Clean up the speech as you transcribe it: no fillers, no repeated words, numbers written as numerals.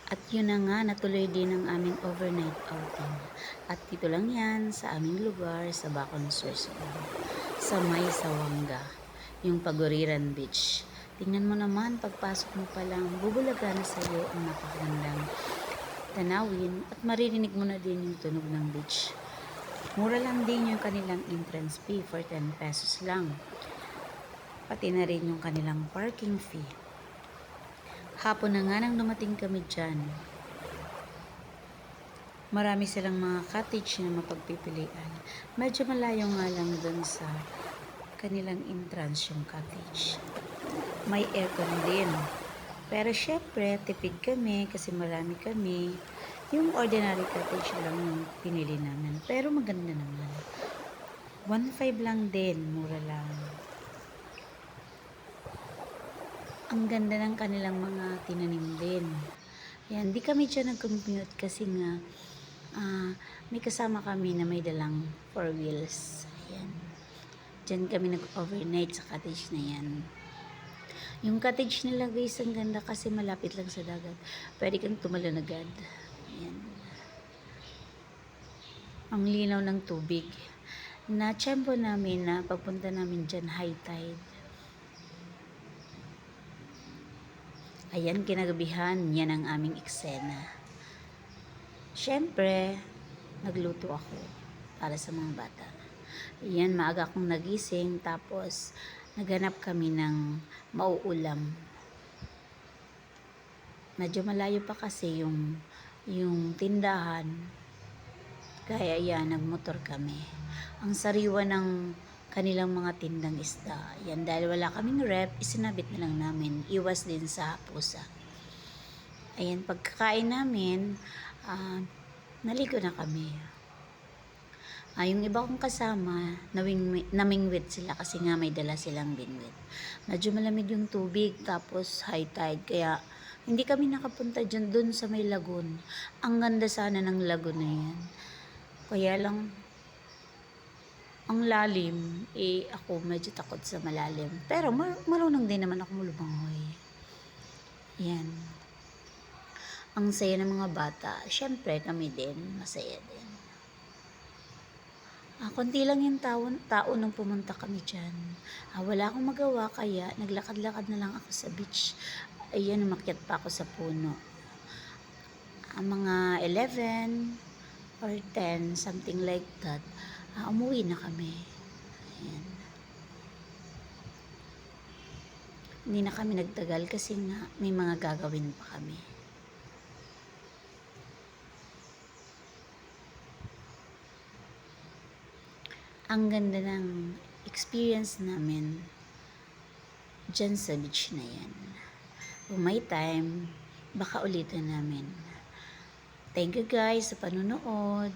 At yun na nga, natuloy din ang aming overnight outing. At dito lang yan sa aming lugar sa Bacon, Sursogon. Sa May Sawanga, yung Paguriran Beach. Tingnan mo naman, pagpasok mo pa lang, bubulaga na sa iyo ang napakagandang tanawin at maririnig mo na din yung tunog ng beach. Mura lang din yung kanilang entrance fee for 10 pesos lang. Pati na rin yung kanilang parking fee. Hapon na nga nang dumating kami dyan. Marami silang mga cottage na mapagpipilian. Medyo malayo nga lang dun sa kanilang entrance yung cottage. May aircon din. Pero syempre, tipid kami kasi marami kami. Yung ordinary cottage lang yung pinili namin. Pero maganda naman. 1.5 lang din, mura lang. Ang ganda ng kanilang mga tinanim din. Yan, di kami dyan nag-commute kasi nga may kasama kami na may dalang 4 wheels. Ayan. Dyan kami nag-overnight sa cottage na yan. Yung cottage nila guys, ang ganda kasi malapit lang sa dagat. Pwede kang tumalon agad. Ayan. Ang linaw ng tubig. Na-tsempo namin na pagpunta namin dyan high tide. Ayan, kinagabihan, yan ang aming eksena. Siyempre, nagluto ako para sa mga bata. Ayan, maaga akong nagising, tapos naghanap kami ng mauulam. Medyo malayo pa kasi yung tindahan. Kaya yan, nagmotor kami. Ang sariwa ng kanilang mga tindang isda. Yan, dahil wala kaming rep, isinabit na lang namin. Iwas din sa pusa. Ayan, pagkakain namin, naligo na kami. Yung iba kong kasama, namingwit sila kasi nga may dala silang binwit. Medyo malamig yung tubig, tapos high tide, kaya hindi kami nakapunta dyan dun sa may lagoon. Ang ganda sana ng lagoon na yan. Kaya lang, ang lalim, ako medyo takot sa malalim. Pero marunong din naman ako lumangoy. Yan. Ang saya ng mga bata. Siyempre, kami din, masaya din. Konti lang yung tao nung pumunta kami dyan. Wala akong magawa, kaya naglakad-lakad na lang ako sa beach. Ayan, umakyat pa ako sa puno. Mga 11 or 10, something like that. Umuwi na kami. Ayan. Hindi na kami nagtagal kasi nga may mga gagawin pa kami. Ang ganda ng experience namin dyan sa beach na yan. Kung may time, baka ulitin namin. Thank you guys sa panunood.